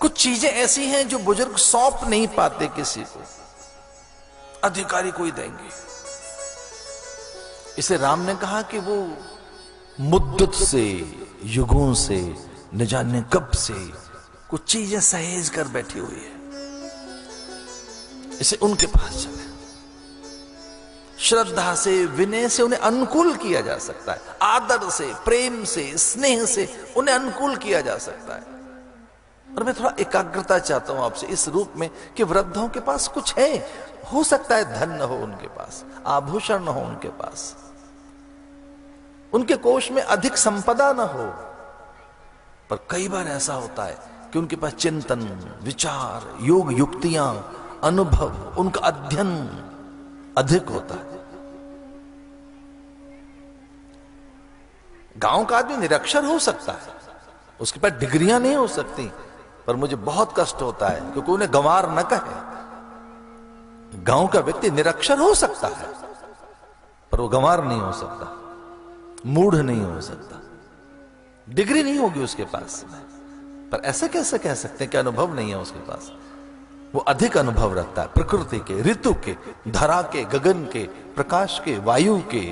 कुछ चीजें ऐसी हैं जो बुजुर्ग सौंप नहीं पाते किसी को, अधिकारी कोई देंगे। इसे राम ने कहा कि वो मुद्दत से, युगों से, न जाने कब से कुछ चीजें सहेज कर बैठी हुई है, इसे उनके पास चले। श्रद्धा से, विनय से उन्हें अनुकूल किया जा सकता है, आदर से, प्रेम से, स्नेह से उन्हें अनुकूल किया जा सकता है। और मैं थोड़ा एकाग्रता चाहता हूं आपसे इस रूप में कि वृद्धों के पास कुछ है, हो सकता है धन न हो उनके पास, आभूषण न हो उनके पास, उनके कोष में अधिक संपदा न हो, पर कई बार ऐसा होता है कि उनके पास चिंतन, विचार, योग, युक्तियां, अनुभव, उनका अध्ययन अधिक होता है। गांव का आदमी निरक्षर हो सकता है, उसके पास डिग्रियां नहीं हो सकती, पर मुझे बहुत कष्ट होता है क्योंकि उन्हें गंवार न कहे। गांव का व्यक्ति निरक्षर हो सकता है पर वो गंवार नहीं हो सकता, मूढ़ नहीं हो सकता, डिग्री नहीं होगी उसके पास, पर ऐसा कैसे कह सकते हैं कि अनुभव नहीं है उसके पास? वो अधिक अनुभव रखता है प्रकृति के, ऋतु के, धरा के, गगन के, प्रकाश के, वायु के,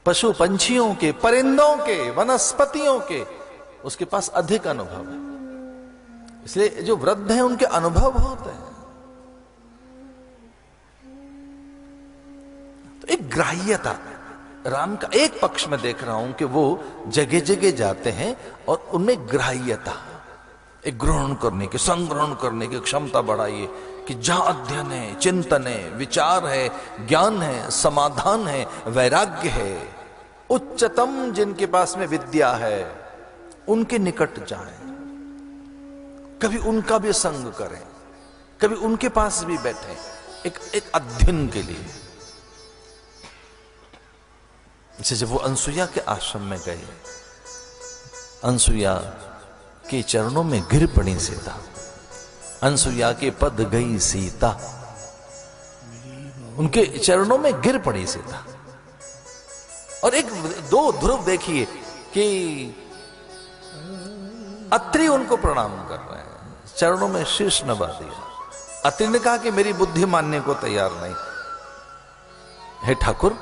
पशु पंछियों के, परिंदों के, वनस्पतियों के, उसके पास अधिक अनुभव है। इसलिए जो वृद्ध हैं उनके अनुभव होते हैं। तो एक ग्राह्यता राम का एक पक्ष में देख रहा हूं कि वो जगह जगह जाते हैं और उनमें ग्राह्यता, एक ग्रहण करने की, संग्रहण करने की क्षमता बढ़ाइए कि जहां अध्ययन है, चिंतन है, विचार है, ज्ञान है, समाधान है, वैराग्य है, उच्चतम जिनके पास में विद्या है उनके निकट जाएं, कभी उनका भी संग करें, कभी उनके पास भी बैठे एक अध्ययन के लिए। जैसे जब वो अनसुईया के आश्रम में गए, अनसुईया के चरणों में गिर पड़ी सीता, अनसुईया के पद गई सीता, उनके चरणों में गिर पड़ी सीता। और एक दो ध्रुव देखिए कि अत्रि उनको प्रणाम कर रहे हैं, चरणों में शीश नवा दिया। अत्रि ने कहा कि मेरी बुद्धि मानने को तैयार नहीं। हे ठाकुर,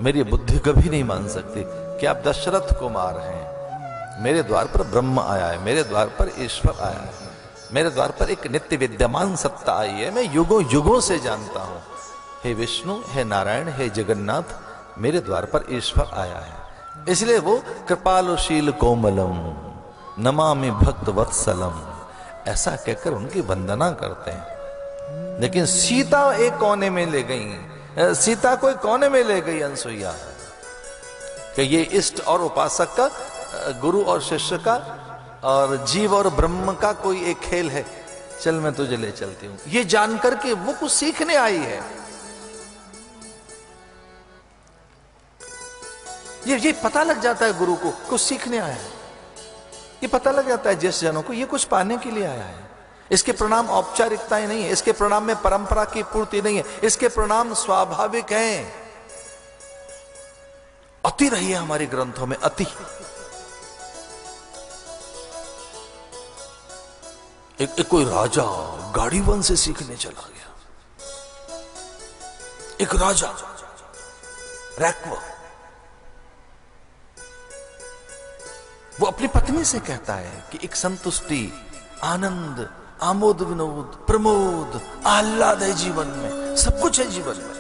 मेरी बुद्धि कभी नहीं मान सकती कि आप दशरथ कुमार हैं, मेरे द्वार पर ब्रह्म आया है, मेरे द्वार पर ईश्वर आया है, मेरे द्वार पर एक नित्य विद्यमान सत्ता आई है, मैं युगों युगों से जानता हूं। हे विष्णु, हे नारायण, हे जगन्नाथ, मेरे द्वार पर ईश्वर आया है। इसलिए वो कृपालुशील कोमलम नमामि भक्त वत्सलम ऐसा कहकर उनकी वंदना करते हैं। लेकिन सीता एक कोने में ले गई, सीता कोई कोने में ले गई अनसुईया कि ये इष्ट और उपासक का, गुरु और शिष्य का, और जीव और ब्रह्म का कोई एक खेल है, चल मैं तुझे ले चलती हूं। ये जानकर के वो कुछ सीखने आई है। ये पता लग जाता है गुरु को कुछ सीखने आया है, ये पता लग जाता है जिस जनों को ये कुछ पाने के लिए आया है। इसके प्रणाम औपचारिकताएं नहीं है, इसके प्रणाम में परंपरा की पूर्ति नहीं है, इसके प्रणाम स्वाभाविक हैं। अति रही है हमारे ग्रंथों में, अति। एक कोई राजा गाड़ीवन से सीखने चला गया, एक राजा रैक्व, वो अपनी पत्नी से कहता है कि एक संतुष्टि, आनंद, आमोद विनोद, प्रमोद, आह्लाद है जीवन में, सब कुछ है जीवन में,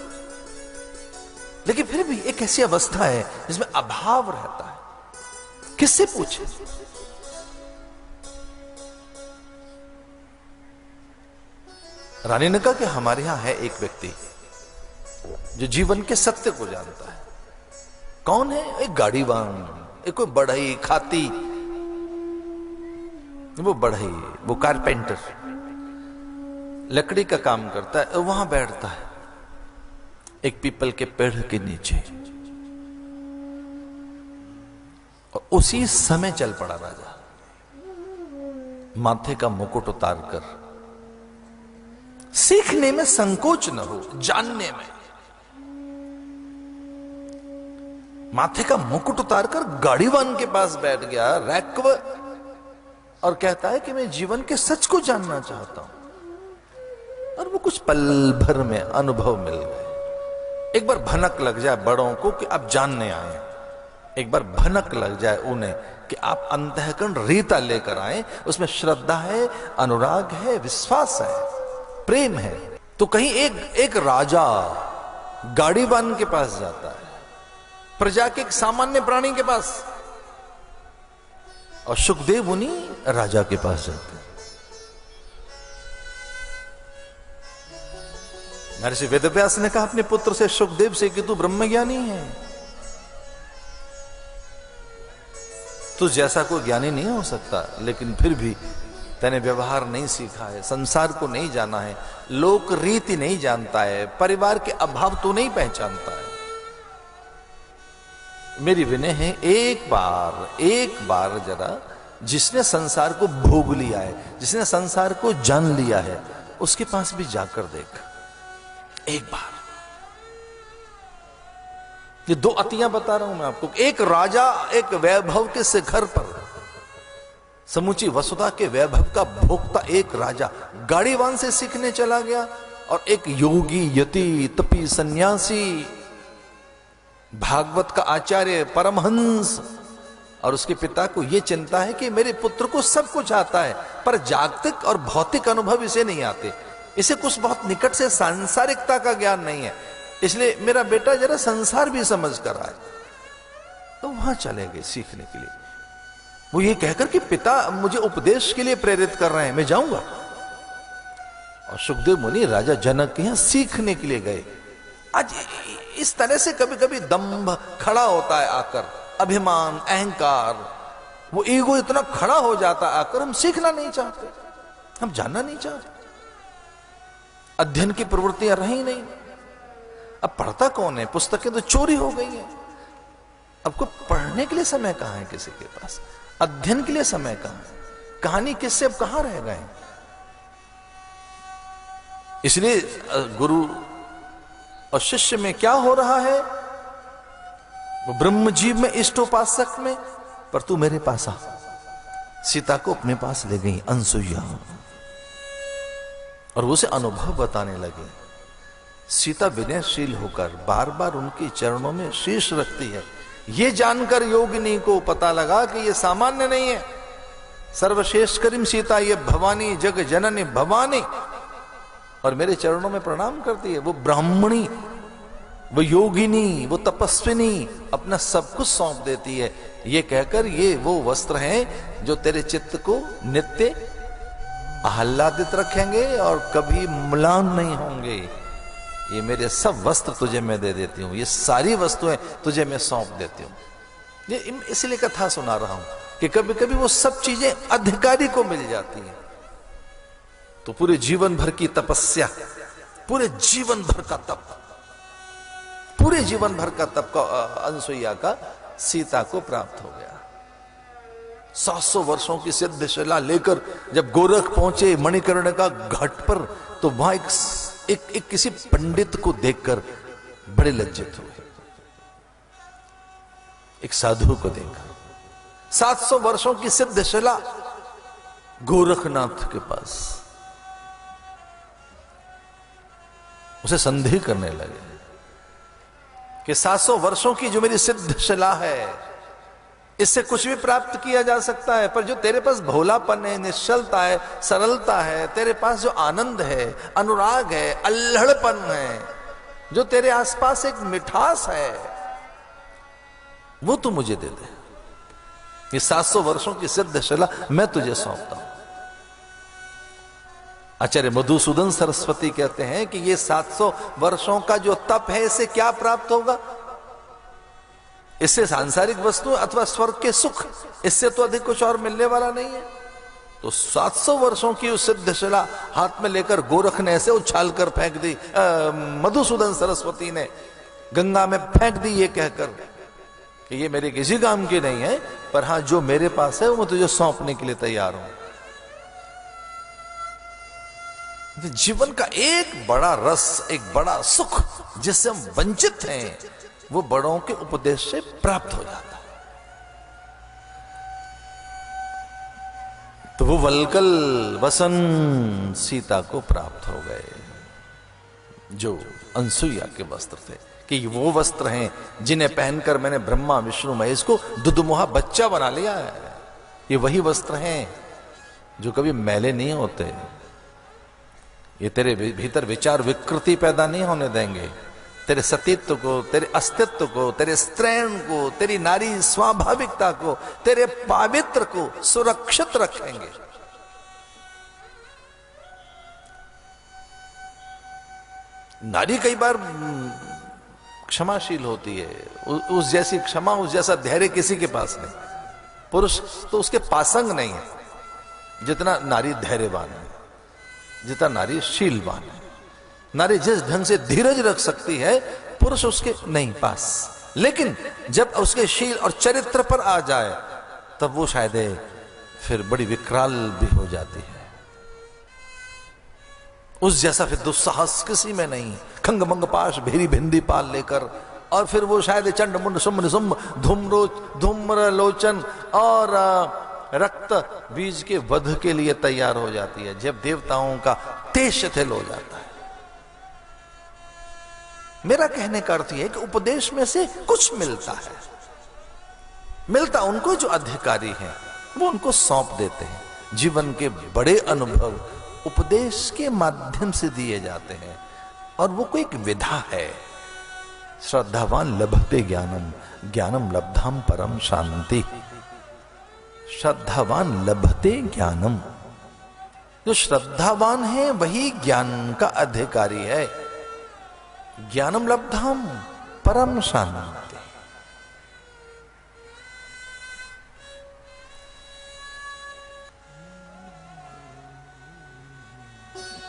लेकिन फिर भी एक ऐसी अवस्था है जिसमें अभाव रहता है। किससे पूछे? रानी ने कहा कि हमारे यहां है एक व्यक्ति जो जीवन के सत्य को जानता है। कौन है? एक गाड़ीवान, एक कोई बढ़ई खाती, वो बढ़ई, वो कारपेंटर, लकड़ी का काम करता है, वहां बैठता है एक पीपल के पेड़ के नीचे। और उसी समय चल पड़ा राजा, माथे का मुकुट उतारकर। सीखने में संकोच न हो, जानने में। माथे का मुकुट उतारकर गाड़ीवान के पास बैठ गया रैक्व, और कहता है कि मैं जीवन के सच को जानना चाहता हूं। और वो कुछ पल भर में अनुभव मिल गए। एक बार भनक लग जाए बड़ों को कि आप जानने आए, एक बार भनक लग जाए उन्हें कि आप अंतःकरण रीता लेकर आए, उसमें श्रद्धा है, अनुराग है, विश्वास है, प्रेम है। तो कहीं एक राजा गाड़ीवान के पास जाता है, प्रजा के एक सामान्य प्राणी के पास, और सुखदेव मुनि राजा के पास जाते हैं। महर्षि वेदव्यास ने कहा अपने पुत्र से, सुखदेव से, कि तू ब्रह्मज्ञानी है, तू जैसा कोई ज्ञानी नहीं हो सकता, लेकिन फिर भी तूने व्यवहार नहीं सीखा है, संसार को नहीं जाना है, लोक रीति नहीं जानता है, परिवार के अभाव तू नहीं पहचानता है। मेरी विनय है, एक बार जरा जिसने संसार को भोग लिया है, जिसने संसार को जान लिया है, उसके पास भी जाकर देख एक बार। ये दो अतियां बता रहा हूं मैं आपको। एक राजा एक वैभव के शिखर पर, समूची वसुधा के वैभव का भोक्ता एक राजा गाड़ीवान से सीखने चला गया, और एक योगी, यति, तपी, सन्यासी, भागवत का आचार्य, परमहंस, और उसके पिता को यह चिंता है कि मेरे पुत्र को सब कुछ आता है, पर जागतिक और भौतिक अनुभव इसे नहीं आते, इसे कुछ बहुत निकट से सांसारिकता का ज्ञान नहीं है, इसलिए मेरा बेटा जरा संसार भी समझ कर आए। तो वहां चले गए सीखने के लिए। वो ये कहकर कि पिता मुझे उपदेश के लिए प्रेरित कर रहे हैं, मैं जाऊंगा। और सुखदेव मुनि राजा जनक के यहां सीखने के लिए गए। आज इस तरह से कभी कभी दंभ खड़ा होता है आकर, अभिमान, अहंकार, वो ईगो इतना खड़ा हो जाता है आकर, हम सीखना नहीं चाहते, हम जानना नहीं चाहते, अध्ययन की प्रवृत्तियां रही नहीं। अब पढ़ता कौन है? पुस्तकें तो चोरी हो गई हैं। अब को पढ़ने के लिए समय कहां है किसी के पास? अध्ययन के लिए समय कहां है? कहानी किससे अब कहां रह गए? इसलिए गुरु और शिष्य में क्या हो रहा है? वो ब्रह्मजीव में, इष्टोपासक में, पर तू मेरे पास आ। सीता को अपने पास ले गई अनसुईया, और उसे अनुभव बताने लगे। सीता विनयशील होकर बार बार उनके चरणों में शीश रखती है। ये जानकर योगिनी को पता लगा कि ये सामान्य नहीं है, सर्वश्रेष्ठकरीम सीता, ये भवानी, जग जननी भवानी, और मेरे चरणों में प्रणाम करती है। वो ब्राह्मणी, वो योगिनी, वो तपस्विनी अपना सब कुछ सौंप देती है, ये कहकर ये वो वस्त्र हैं जो तेरे चित्त को नित्य आह्लादित रखेंगे और कभी म्लान नहीं होंगे। ये मेरे सब वस्त्र तुझे मैं दे देती हूं, ये सारी वस्तुएं तुझे मैं सौंप देती हूं। ये इसलिए कथा सुना रहा हूं कि कभी कभी वो सब चीजें अधिकारी को मिल जाती हैं। तो पूरे जीवन भर की तपस्या, पूरे जीवन भर का तप, पूरे जीवन भर का तप का अनसुईया का सीता को प्राप्त हो गया। 700 वर्षों की सिद्धशिला लेकर जब गोरख पहुंचे मणिकर्ण का घाट पर, तो वहां एक किसी पंडित को देखकर बड़े लज्जित हुए। एक साधु को देखा, 700 वर्षों की सिद्धशिला गोरखनाथ के पास। उसे संदेह करने लगे कि 700 वर्षों की जो मेरी सिद्धशिला है, इससे कुछ भी प्राप्त किया जा सकता है, पर जो तेरे पास भोलापन है, निश्चलता है, सरलता है, तेरे पास जो आनंद है, अनुराग है, अल्हड़पन है, जो तेरे आसपास एक मिठास है, वो तू मुझे दे दे। ये 700 वर्षों की सिद्धशिला मैं तुझे सौंपता हूं। आचार्य मधुसूदन सरस्वती कहते हैं कि ये 700 वर्षों का जो तप है, इससे क्या प्राप्त होगा? इससे सांसारिक वस्तु अथवा स्वर्ग के सुख, इससे तो अधिक कुछ और मिलने वाला नहीं है। तो 700 वर्षों की उस सिद्धशिला हाथ में लेकर गोरख ने ऐसे उछाल कर फेंक दी, मधुसूदन सरस्वती ने गंगा में फेंक दी, ये कहकर कि ये मेरे किसी काम की नहीं है, पर हां जो मेरे पास है वो मैं तुझे सौंपने के लिए तैयार हूं। जीवन का एक बड़ा रस, एक बड़ा सुख जिससे हम वंचित हैं, वो बड़ों के उपदेश से प्राप्त हो जाता है। तो वो वल्कल वसन सीता को प्राप्त हो गए, जो अनसुईया के वस्त्र थे, कि वो वस्त्र हैं जिन्हें पहनकर मैंने ब्रह्मा विष्णु महेश को दुधमुहा बच्चा बना लिया है। ये वही वस्त्र हैं जो कभी मैले नहीं होते। ये तेरे भीतर विचार विकृति पैदा नहीं होने देंगे, तेरे सतीत्व को, तेरे अस्तित्व को, तेरे स्त्रैण को, तेरी नारी स्वाभाविकता को, तेरे पावित्र को सुरक्षित रखेंगे। नारी कई बार क्षमाशील होती है, उस जैसी क्षमा, उस जैसा धैर्य किसी के पास नहीं। पुरुष तो उसके पासंग नहीं है जितना नारी धैर्यवान है, जितना नारी शीलवान है। नारी जिस ढंग से धीरज रख सकती है, पुरुष उसके नहीं पास। लेकिन जब उसके शील और चरित्र पर आ जाए तब वो शायद फिर बड़ी विकराल भी हो जाती है। उस जैसा फिर दुस्साहस किसी में नहीं। खंग मंग पाश भेरी भिंदी पाल लेकर, और फिर वो शायद चंड मुंड सुम निसुम धूम्र लोचन और रक्त बीज के वध के लिए तैयार हो जाती है, जब देवताओं का तेज शिथिल हो जाता है। मेरा कहने का अर्थ यह है कि उपदेश में से कुछ मिलता है, मिलता उनको जो अधिकारी हैं वो उनको सौंप देते हैं। जीवन के बड़े अनुभव उपदेश के माध्यम से दिए जाते हैं, और वो कोई एक विधा है। श्रद्धावान लभते ज्ञानम, ज्ञानम लब्धाम परम शांति। श्रद्धावान लभते ज्ञानम, जो श्रद्धावान है वही ज्ञान का अधिकारी है। ज्ञानम लब्धाम परम शांति।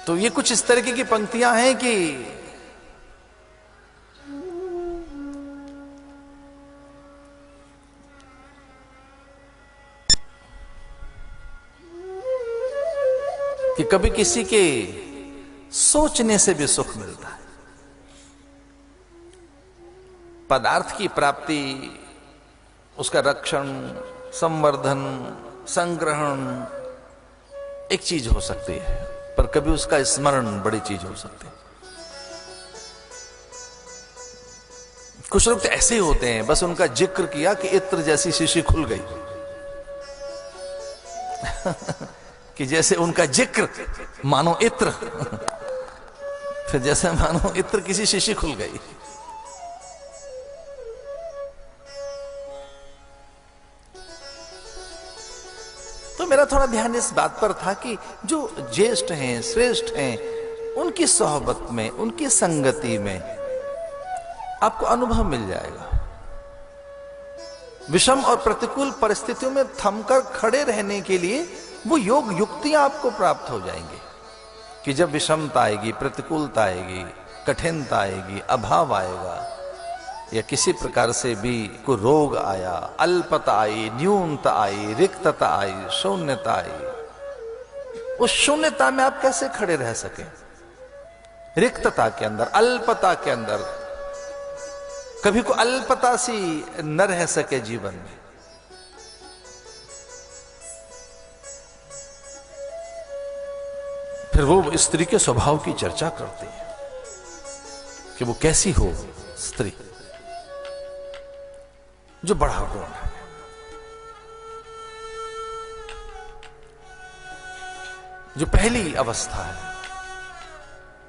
तो ये कुछ इस तरीके की पंक्तियां हैं कि कभी किसी के सोचने से भी सुख मिलता है। पदार्थ की प्राप्ति, उसका रक्षण, संवर्धन, संग्रहण एक चीज हो सकती है, पर कभी उसका स्मरण बड़ी चीज हो सकती है। कुछ लोग तो ऐसे ही होते हैं, बस उनका जिक्र किया कि इत्र जैसी शीशी खुल गई कि जैसे उनका जिक्र मानो इत्र फिर जैसे मानो इत्र किसी शीशी खुल गई। तो मेरा थोड़ा ध्यान इस बात पर था कि जो ज्येष्ठ हैं, श्रेष्ठ हैं, उनकी सोहबत में, उनकी संगति में आपको अनुभव मिल जाएगा। विषम और प्रतिकूल परिस्थितियों में थमकर खड़े रहने के लिए वो योग युक्तियां आपको प्राप्त हो जाएंगी कि जब विषमता आएगी, प्रतिकूलता आएगी, कठिनता आएगी, अभाव आएगा, या किसी प्रकार से भी कोई रोग आया, अल्पता आई, न्यूनता आई, रिक्तता आई, शून्यता आई, उस शून्यता में आप कैसे खड़े रह सके? रिक्तता के अंदर, अल्पता के अंदर कभी को अल्पता सी न रह सके जीवन में। फिर वो स्त्री के स्वभाव की चर्चा करती है कि वो कैसी हो स्त्री जो बड़ा गुण है। जो पहली अवस्था है,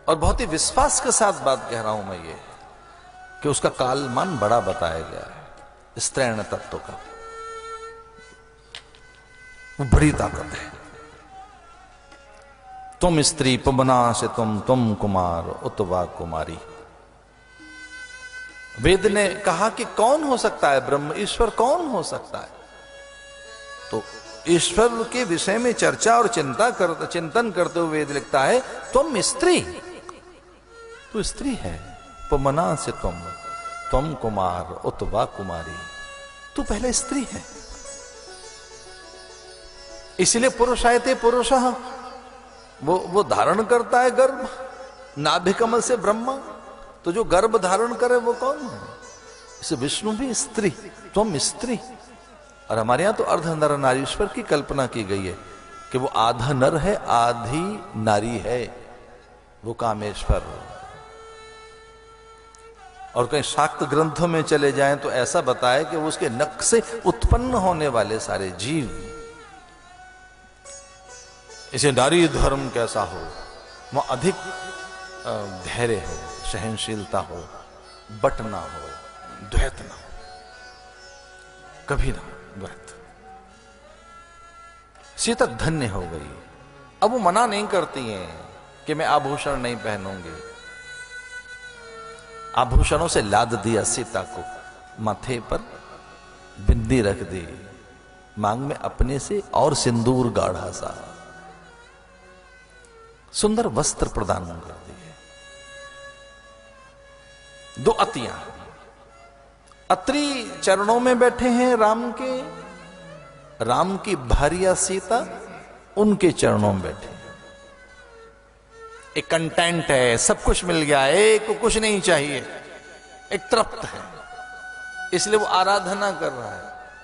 और बहुत ही विश्वास के साथ बात कह रहा हूं मैं, ये कि उसका कालमान बड़ा बताया गया है, स्त्रैण तत्व का वो बड़ी ताकत है। तुम स्त्री पवना से तुम कुमार उतवा कुमारी। वेद ने कहा कि कौन हो सकता है ब्रह्म, ईश्वर कौन हो सकता है? तो ईश्वर के विषय में चर्चा और चिंतन करते हुए वेद लिखता है तुम स्त्री, तू स्त्री है, पवना से तुम कुमार उतवा कुमारी, तू पहले स्त्री है। इसलिए पुरुष आए थे, पुरुष वो धारण करता है गर्भ, नाभि कमल से ब्रह्मा, तो जो गर्भ धारण करे वो कौन है? इसे विष्णु भी स्त्री, तुम स्त्री। और हमारे यहां तो अर्धनर नारीश्वर की कल्पना की गई है कि वो आधा नर है, आधी नारी है, वो कामेश्वर। और कहीं शाक्त ग्रंथों में चले जाएं तो ऐसा बताया कि वो उसके नख से उत्पन्न होने वाले सारे जीव, इसे नारी धर्म कैसा हो, वो अधिक धैर्य हो, सहनशीलता हो, बट ना हो, द्वैत ना हो, कभी ना द्वैत। सीता धन्य हो गई। अब वो मना नहीं करती हैं कि मैं आभूषण नहीं पहनूंगी। आभूषणों से लाद दिया सीता को, माथे पर बिंदी रख दी, मांग में अपने से और सिंदूर गाढ़ा सा, सुंदर वस्त्र प्रदान कर दिए। दो अतियां, अत्रि चरणों में बैठे हैं राम के, राम की भार्या सीता उनके चरणों में बैठे। एक कंटेंट है, सब कुछ मिल गया, एक को कुछ नहीं चाहिए, एक तृप्त है, इसलिए वो आराधना कर रहा है।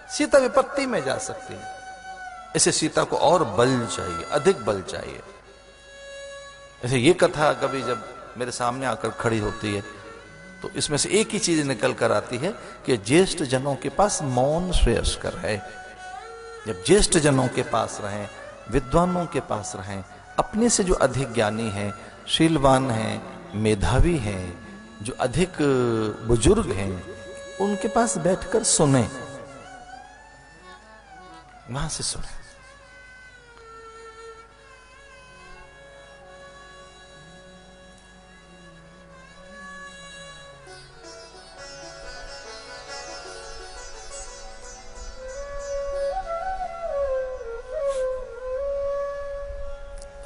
सीता विपत्ति में जा सकती है, इसे सीता को और बल चाहिए, अधिक बल चाहिए। ऐसे ये कथा कभी जब मेरे सामने आकर खड़ी होती है तो इसमें से एक ही चीज निकल कर आती है कि ज्येष्ठ जनों के पास मौन श्रेयस्कर है। जब ज्येष्ठ जनों के पास रहें, विद्वानों के पास रहें, अपने से जो अधिक ज्ञानी हैं, शीलवान हैं, मेधावी हैं, जो अधिक बुजुर्ग हैं, उनके पास बैठकर सुने, वहां से सुने।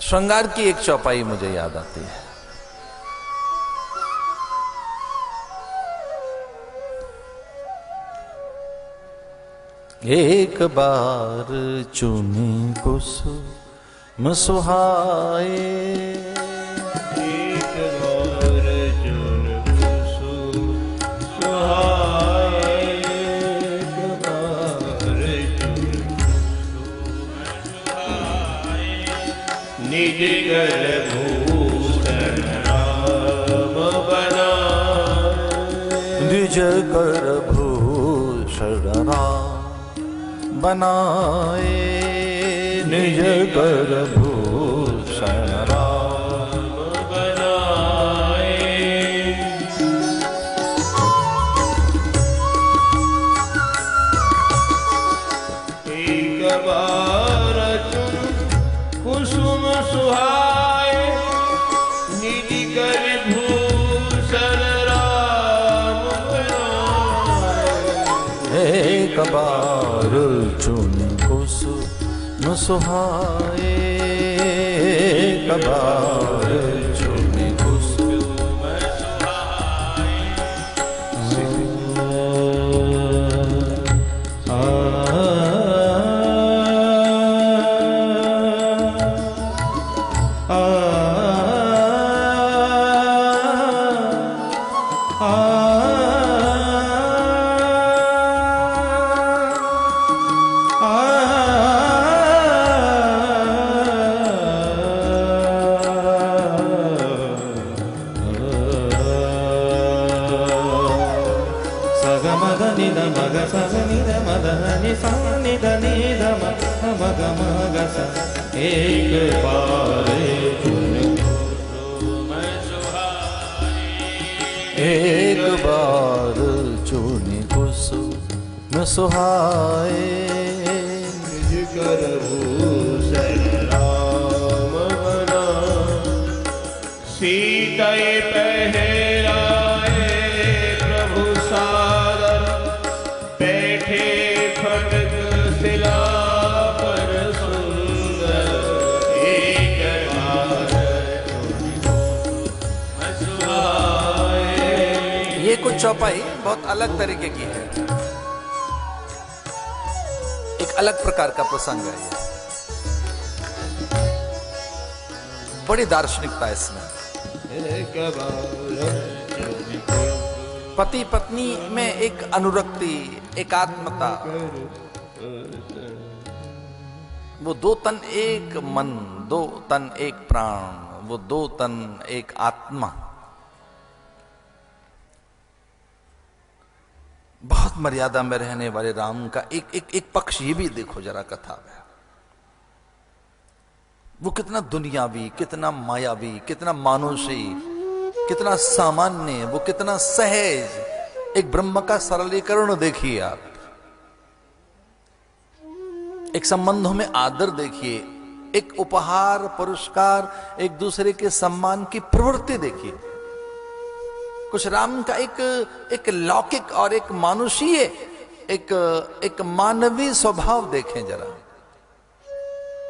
श्रृंगार की एक चौपाई मुझे याद आती है। एक बार चुनी कुसुम सुहाए, एक बार चुन कुसुम सुहाए, एक बार चुन कुसुम सुहाए, निज कर भूषण राम बनाए, निज कर भूषण राम बनाए, निज कर भूषण राम बनाए। एक बार चुन कुसुम सुहाए, निज कर भूषण राम बनाए। एक बार चुन कुसुम सुहाए, एक बार चुन कुसुम सुहाए, एक बार चुन कुसुम सुहाए, एक बार चुन कुसुम सुहाए, निज कर भूषण राम बनाए। सीता पहराए प्रभु सादर, बैठे खटक शिला पर सुंदर। एक बार सुहाए। ये कुछ चौपाई बहुत अलग तरीके की है, एक अलग प्रकार का प्रसंग है ये, बड़ी दार्शनिकता इसमें। एक बार पति पत्नी में एक अनुरक्ति, एकात्मता, वो दो तन एक मन, दो तन एक प्राण, वो दो तन एक आत्मा। बहुत मर्यादा में रहने वाले राम का एक पक्ष ये भी देखो जरा कथा में। वो कितना दुनियावी, कितना मायावी, कितना मानुषी, कितना सामान्य, वो कितना सहज। एक ब्रह्म का सरलीकरण देखिए आप, एक संबंधों में आदर देखिए, एक उपहार पुरस्कार, एक दूसरे के सम्मान की प्रवृत्ति देखिए। कुछ राम का एक लौकिक और एक मानुषीय, एक मानवीय स्वभाव देखें जरा।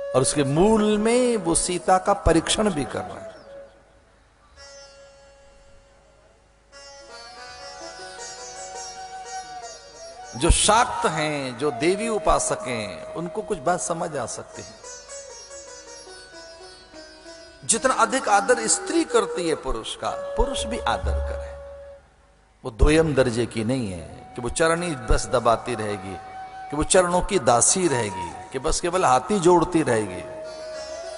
और उसके मूल में वो सीता का परीक्षण भी कर रहा है। जो शाक्त हैं, जो देवी उपासक हैं, उनको कुछ बात समझ आ सकती है। जितना अधिक आदर स्त्री करती है पुरुष का, पुरुष भी आदर करे। वो दोयम दर्जे की नहीं है कि वो चरणी बस दबाती रहेगी, कि वो चरणों की दासी रहेगी, कि बस केवल हाथी जोड़ती रहेगी,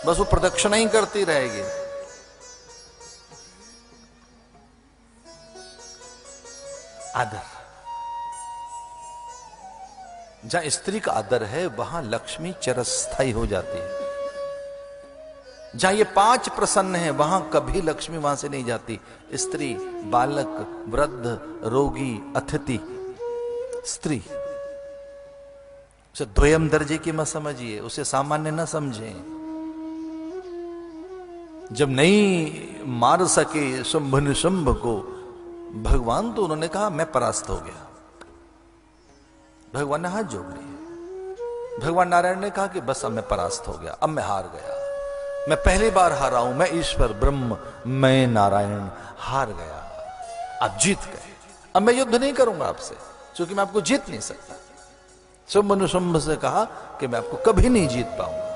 बस वो प्रदक्षिणा ही करती रहेगी। आदर, जहां स्त्री का आदर है वहां लक्ष्मी चिरस्थायी हो जाती है। जहां ये पांच प्रसन्न है वहां कभी लक्ष्मी वहां से नहीं जाती। स्त्री, बालक, वृद्ध, रोगी, अतिथि, स्त्री। उसे द्वयम दर्जे की मत समझिए, उसे सामान्य न समझें। जब नहीं मार सके शुंभ निशुंभ को भगवान, तो उन्होंने कहा मैं परास्त हो गया। भगवान ने हाथ जोड़ लिए। भगवान नारायण ने कहा कि बस अब मैं परास्त हो गया, अब मैं हार गया, मैं पहली बार हारा हूं, मैं ईश्वर ब्रह्म, मैं नारायण हार गया, आप जीत गए, अब मैं युद्ध नहीं करूंगा आपसे, क्योंकि मैं आपको जीत नहीं सकता। शुंभ निशुंभ से कहा कि मैं आपको कभी नहीं जीत पाऊंगा,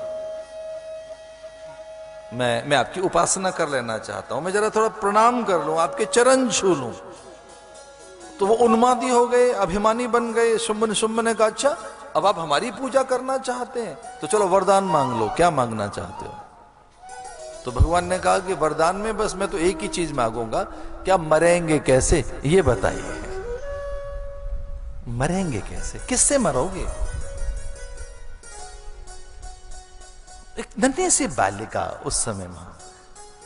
मैं आपकी उपासना कर लेना चाहता हूं, मैं जरा थोड़ा प्रणाम कर लूं, आपके चरण छू लूं। तो वो उन्मादी हो गए, अभिमानी बन गए। शुंभ निशुंभ ने कहा अच्छा अब आप हमारी पूजा करना चाहते हैं तो चलो वरदान मांग लो, क्या मांगना चाहते हो? तो भगवान ने कहा कि वरदान में बस मैं तो एक ही चीज मांगूंगा, क्या मरेंगे कैसे ये बताइए। मरेंगे कैसे, किससे मरोगे? एक नन्ही सी बालिका उस समय वहां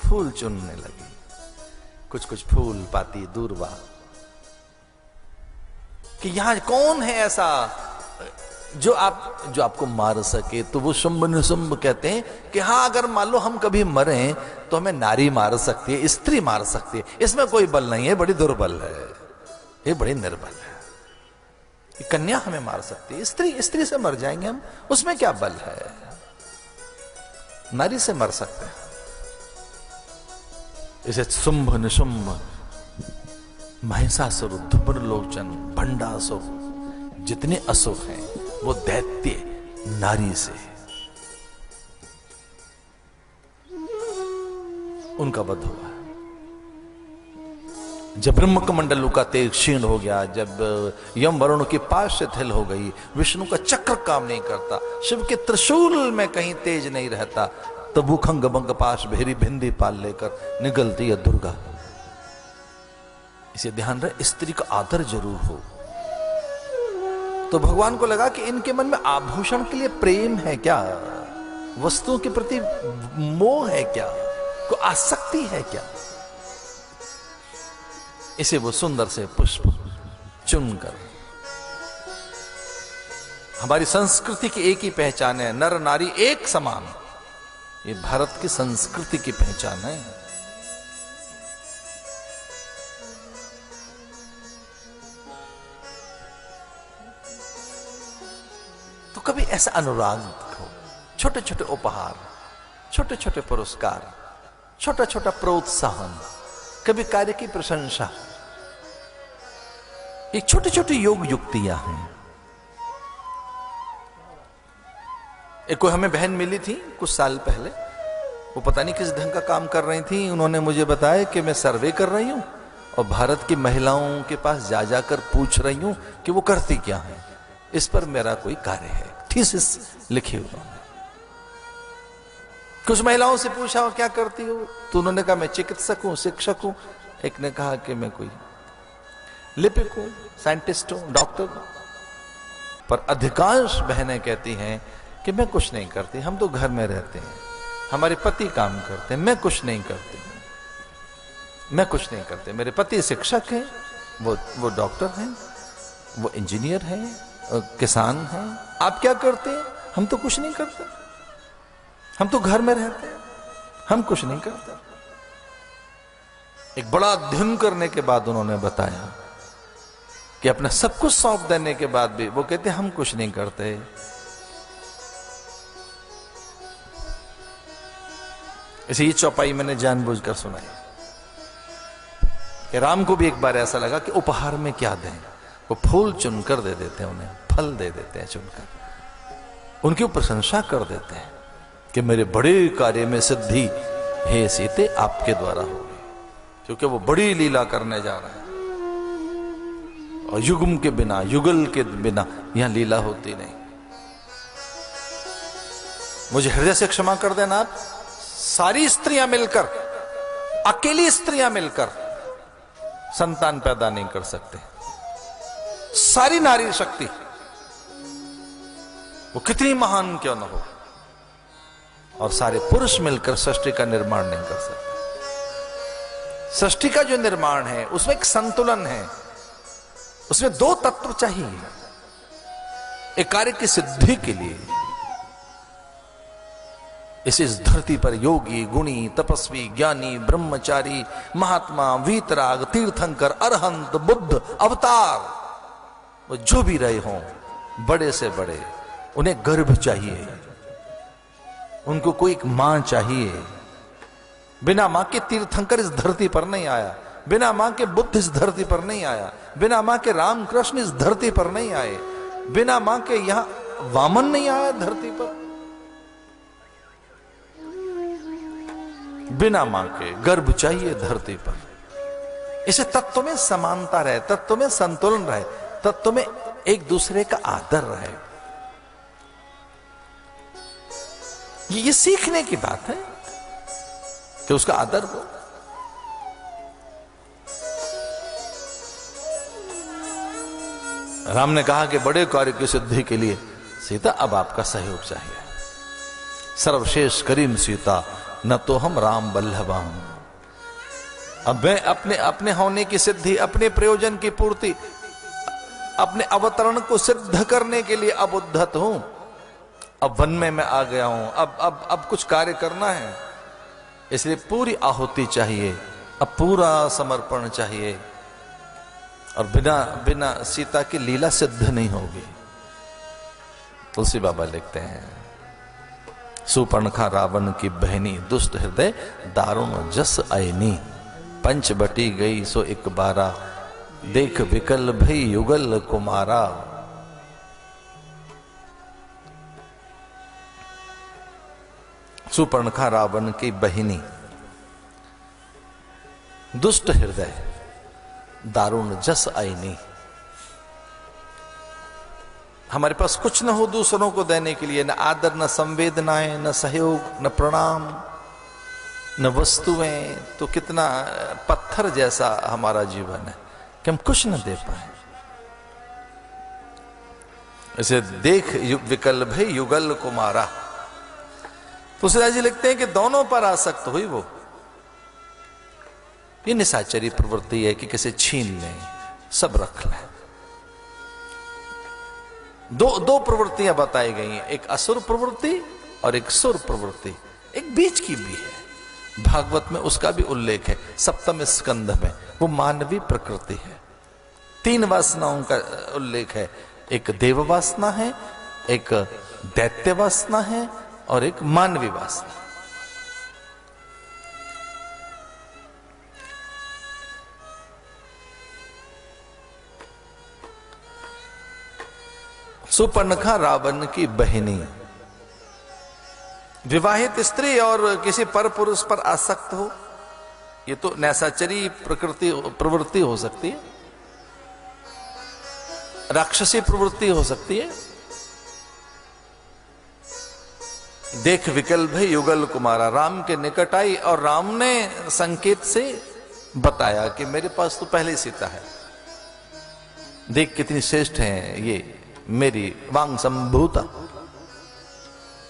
फूल चुनने लगी, कुछ कुछ फूल पाती दूरवा, कि यहां कौन है ऐसा जो आपको मार सके। तो वो शुंभ निशुंभ कहते हैं कि हाँ, अगर मान लो हम कभी मरे तो हमें नारी मार सकती है, स्त्री मार सकती है, इसमें कोई बल नहीं है, बड़ी दुर्बल है, ये बड़ी निर्बल है। कन्या हमें मार सकती है, स्त्री से मर जाएंगे हम, उसमें क्या बल है? नारी से मर सकते हैं। इसे शुंभ निशुंभ, महिषासुर, धूम्रलोचन, भंडासुर, जितने असुर हैं वो दैत्य नारी से, उनका वध हुआ। जब ब्रह्म कमंडलू का तेज क्षीण हो गया, जब यम वरुण की पाश शिथिल हो गई, विष्णु का चक्र काम नहीं करता, शिव के त्रिशूल में कहीं तेज नहीं रहता, तब वो खंग बंग पाश भेरी भिंदी पाल लेकर निकलती है दुर्गा। इसे ध्यान रहे, स्त्री का आदर जरूर हो। तो भगवान को लगा कि इनके मन में आभूषण के लिए प्रेम है क्या, वस्तुओं के प्रति मोह है क्या, को आसक्ति है क्या। इसे वो सुंदर से पुष्प चुनकर, हमारी संस्कृति की एक ही पहचान है, नर नारी एक समान, ये भारत की संस्कृति की पहचान है। तो कभी ऐसा अनुराग हो, छोटे छोटे उपहार, छोटे छोटे पुरस्कार, छोटा छोटा प्रोत्साहन, कभी कार्य की प्रशंसा, ये छोटी छोटी योग युक्तियां हैं। एक कोई हमें बहन मिली थी कुछ साल पहले, वो पता नहीं किस ढंग का काम कर रही थी। उन्होंने मुझे बताया कि मैं सर्वे कर रही हूं और भारत की महिलाओं के पास जा जाकर पूछ रही हूं कि वो करती क्या है, इस पर मेरा कोई कार्य है, थीसिस लिखी उन्होंने। कुछ महिलाओं से पूछा हो क्या करती हो, तो उन्होंने कहा मैं चिकित्सक हूं, शिक्षक हूं। एक ने कहा कि मैं कोई लिपिक हूं, साइंटिस्ट हूं, डॉक्टर हूं। पर अधिकांश बहनें कहती हैं कि मैं कुछ नहीं करती, हम तो घर में रहते हैं, हमारे पति काम करते हैं, मैं कुछ नहीं करती, मैं कुछ नहीं करते। मेरे पति शिक्षक हैं, वो डॉक्टर हैं, वो इंजीनियर हैं, किसान हैं। आप क्या करते हैं? हम तो कुछ नहीं करते, हम तो घर में रहते हैं, हम कुछ नहीं करते। एक बड़ा अध्ययन करने के बाद उन्होंने बताया कि अपना सब कुछ सौंप देने के बाद भी वो कहते हम कुछ नहीं करते। इसे ये चौपाई मैंने जानबूझकर सुनाई कि राम को भी एक बार ऐसा लगा कि उपहार में क्या दें। वो फूल चुनकर दे देते हैं, उन्हें फल दे देते हैं चुनकर, उनकी प्रशंसा कर देते हैं कि मेरे बड़े कार्य में सिद्धि हे सीते आपके द्वारा होगी, क्योंकि वो बड़ी लीला करने जा रहा है। और युग्म के बिना, युगल के बिना यहां लीला होती नहीं। मुझे हृदय से क्षमा कर देना, आप सारी स्त्रियां मिलकर, अकेली स्त्रियां मिलकर संतान पैदा नहीं कर सकते। सारी नारी शक्ति वो कितनी महान क्यों न हो, और सारे पुरुष मिलकर सृष्टि का निर्माण नहीं कर सकते। सृष्टि का जो निर्माण है उसमें एक संतुलन है, उसमें दो तत्व चाहिए एक कार्य की सिद्धि के लिए। इस धरती पर योगी, गुणी, तपस्वी, ज्ञानी, ब्रह्मचारी, महात्मा, वीतराग, तीर्थंकर, अरहंत, बुद्ध, अवतार, वो जो भी रहे हों, बड़े से बड़े, उन्हें गर्भ चाहिए, उनको कोई एक मां चाहिए। बिना मां के तीर्थंकर इस धरती पर नहीं आया, बिना मां के बुद्ध इस धरती पर नहीं आया, बिना मां के रामकृष्ण इस धरती पर नहीं आए, बिना मां के यहां वामन नहीं आया धरती पर। बिना मां के गर्भ चाहिए धरती पर। इसे तत्व में समानता रहे, तत्व में संतुलन रहे, तत्व में एक दूसरे का आदर रहे। ये सीखने की बात है कि उसका आदर हो। राम ने कहा कि बड़े कार्य की सिद्धि के लिए सीता अब आपका सहयोग चाहिए। सर्वश्रेष्ठ करीम सीता, न तो हम राम बल्लभा हूं। अब मैं अपने अपने होने की सिद्धि, अपने प्रयोजन की पूर्ति, अपने अवतरण को सिद्ध करने के लिए अब उद्धत हूं। अब वन में मैं आ गया हूं, अब कुछ कार्य करना है, इसलिए पूरी आहुति चाहिए, अब पूरा समर्पण चाहिए। और बिना सीता की लीला सिद्ध नहीं होगी। तुलसी बाबा लिखते हैं, सुपर्णखा रावण की बहनी, दुष्ट हृदय दारुण जस आईनी, पंच बटी गई सो एक बारा, देख विकल भई युगल कुमारा। सुपर्णखा रावण की बहिनी, दुष्ट हृदय दारुण जस आईनी। हमारे पास कुछ न हो दूसरों को देने के लिए, न आदर, न संवेदनाएं, न सहयोग, न प्रणाम, न वस्तुएं, तो कितना पत्थर जैसा हमारा जीवन है कि हम कुछ न दे पाए। इसे देख विकल भई युगल कुमारा। तुलसीदास जी लिखते हैं कि दोनों पर आसक्त हुई वो। ये निशाचरी प्रवृत्ति है कि किसे छीन लें, सब रख लें। दो प्रवृत्तियां बताई गई हैं, एक असुर प्रवृत्ति और एक सुर प्रवृत्ति, एक बीच की भी है। भागवत में उसका भी उल्लेख है, सप्तम स्कंध में। वो मानवीय प्रकृति है। 3 वासनाओं का उल्लेख है, एक देव वासना है, एक दैत्य वासना है और एक मानवीय वासना। सुपर्णखा रावण की बहिनी, विवाहित स्त्री और किसी पर पुरुष पर आसक्त हो, ये तो नैसाचरी प्रवृत्ति हो सकती है, राक्षसी प्रवृत्ति हो सकती है। देख विकल भई युगल कुमारा, राम के निकट आई और राम ने संकेत से बताया कि मेरे पास तो पहले सीता है, देख कितनी श्रेष्ठ है ये मेरी वांग संभूता।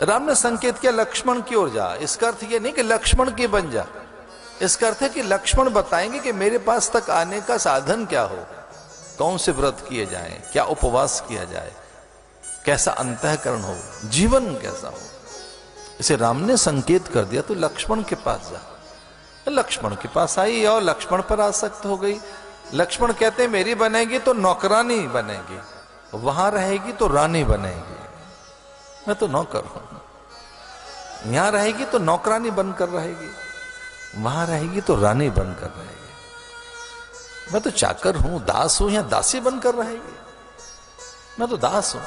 राम ने संकेत किया लक्ष्मण की ओर जा। इसका अर्थ ये नहीं कि लक्ष्मण की बन जा, इसका अर्थ है कि लक्ष्मण बताएंगे कि मेरे पास तक आने का साधन क्या हो, कौन से व्रत किए जाएं, क्या उपवास किया जाए, कैसा अंतःकरण हो, जीवन कैसा हो। इसे राम ने संकेत कर दिया तो लक्ष्मण के पास जा। लक्ष्मण के पास आई और लक्ष्मण पर आसक्त हो गई। लक्ष्मण कहते हैं मेरी बनेगी तो नौकरानी बनेगी, वहां रहेगी तो रानी बनेगी। मैं तो नौकर हूं, यहां रहेगी तो नौकरानी बनकर रहेगी, वहां रहेगी तो रानी बनकर रहेगी। मैं तो चाकर हूं, दास हूं, यहां दासी बनकर रहेगी। मैं तो दास हूं,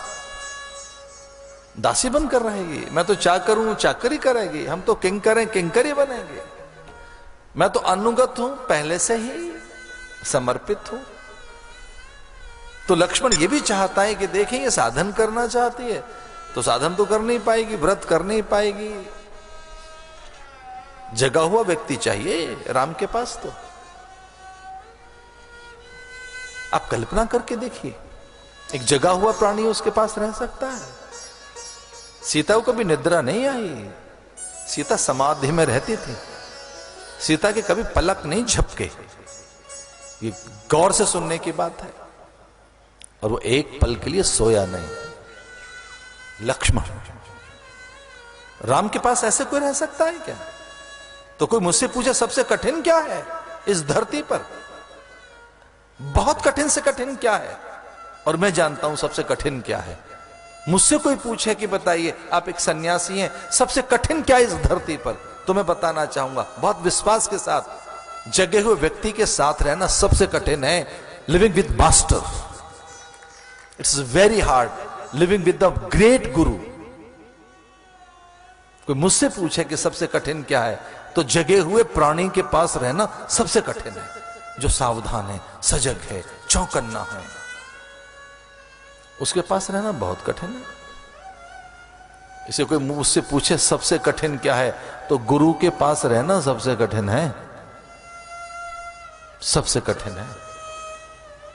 दासी बनकर रहेगी। मैं तो चाकर हूं, चाकरी करेगी। हम तो किंकर हैं, किंकरी बनेंगे। मैं तो अनुगत हूं, पहले से ही समर्पित हूं। तो लक्ष्मण ये भी चाहता है कि देखें ये साधन करना चाहती है तो साधन तो कर नहीं पाएगी, व्रत कर नहीं पाएगी। जगा हुआ व्यक्ति चाहिए राम के पास। तो आप कल्पना करके देखिए, एक जगा हुआ प्राणी उसके पास रह सकता है। सीता को कभी निद्रा नहीं आई, सीता समाधि में रहती थी, सीता के कभी पलक नहीं झपके। ये गौर से सुनने की बात है। और वो एक पल के लिए सोया नहीं। लक्ष्मण, राम के पास ऐसे कोई रह सकता है क्या? तो कोई मुझसे पूछे सबसे कठिन क्या है इस धरती पर, बहुत कठिन से कठिन क्या है, और मैं जानता हूं सबसे कठिन क्या है। मुझसे कोई पूछे कि बताइए आप एक सन्यासी हैं, सबसे कठिन क्या है इस धरती पर, तो मैं बताना चाहूंगा बहुत विश्वास के साथ, जगे हुए व्यक्ति के साथ रहना सबसे कठिन है। Living with master, it's very hard. Living with the great गुरु। कोई मुझसे पूछे कि सबसे कठिन क्या है, तो जगे हुए प्राणी के पास रहना सबसे कठिन है, जो सावधान है, सजग है, चौकन्ना है, उसके पास रहना बहुत कठिन है। इसे कोई मुझसे पूछे सबसे कठिन क्या है, तो गुरु के पास रहना सबसे कठिन है, सबसे कठिन है।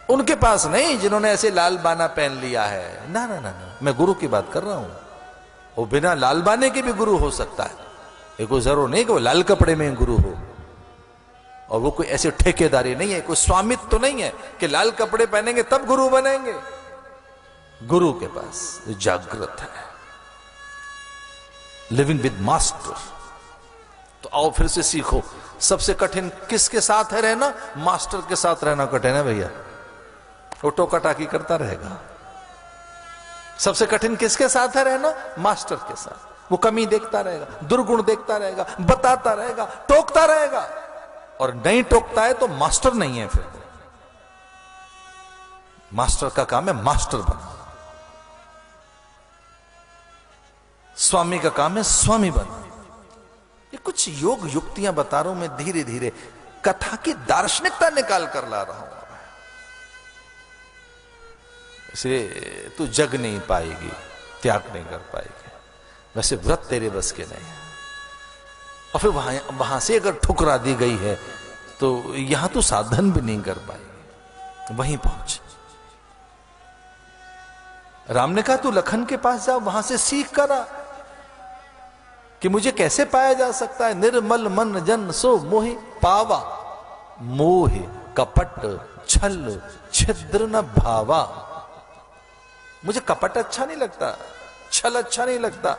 उनके पास नहीं जिन्होंने ऐसे लाल बाना पहन लिया है। ना ना ना ना, मैं गुरु की बात कर रहा हूं। वो बिना लाल बाने के भी गुरु हो सकता है। ये कोई जरूर नहीं कि वो लाल कपड़े में गुरु हो, और वो कोई ऐसी ठेकेदारी नहीं है, कोई स्वामित्व तो नहीं है कि लाल कपड़े पहनेंगे तब गुरु बनेंगे। गुरु के पास जागृत है, लिविंग विद मास्टर। तो आओ फिर से सीखो, सबसे कठिन किसके साथ है रहना? मास्टर के साथ रहना कठिन है भैया, वो टोका टाकी करता रहेगा। सबसे कठिन किसके साथ है रहना? मास्टर के साथ। वो कमी देखता रहेगा, दुर्गुण देखता रहेगा, बताता रहेगा, टोकता रहेगा, और नहीं टोकता है तो मास्टर नहीं है। फिर मास्टर का काम है मास्टर बनना, स्वामी का काम है स्वामी बनना। ये कुछ योग युक्तियां बता रहा हूं मैं, धीरे धीरे कथा की दार्शनिकता निकाल कर ला रहा हूं। इसलिए तू जग नहीं पाएगी, त्याग नहीं कर पाएगी, वैसे व्रत तेरे बस के नहीं है। और फिर वहां से अगर ठुकरा दी गई है तो यहां तो साधन भी नहीं कर पाएगी, वहीं पहुंच। राम ने कहा तू लखन के पास जा, वहां से सीख कर आ कि मुझे कैसे पाया जा सकता है। निर्मल मन जन सो मोहि पावा, मोह कपट छल छिद्र न भावा। मुझे कपट अच्छा नहीं लगता, छल अच्छा नहीं लगता,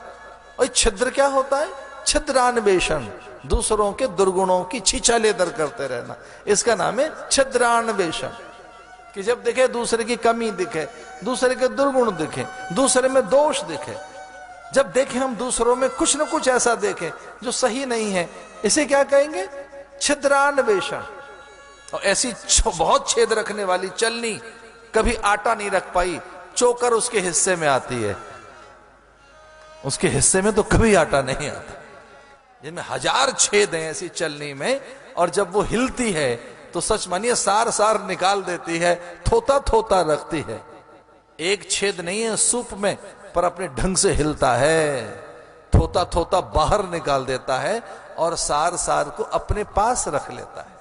और छिद्र क्या होता है? छिद्रान्वेषण, दूसरों के दुर्गुणों की छीछा लेदर करते रहना, इसका नाम है छिद्रान्वेषण। कि जब देखे दूसरे की कमी दिखे, दूसरे के दुर्गुण दिखे, दूसरे में दोष दिखे, जब देखें हम दूसरों में कुछ न कुछ ऐसा देखें जो सही नहीं है, इसे क्या कहेंगे? छिद्रान्वेषण। और ऐसी बहुत छेद रखने वाली चलनी कभी आटा नहीं रख पाई, चोकर उसके हिस्से में आती है, उसके हिस्से में तो कभी आटा नहीं आता। जिनमें हजार छेद हैं ऐसी चलनी में, और जब वो हिलती है तो सच मानिए सार सार निकाल देती है, थोता थोता रखती है। एक छेद नहीं है सूप में, पर अपने ढंग से हिलता है, थोता थोता बाहर निकाल देता है और सार सार को अपने पास रख लेता है।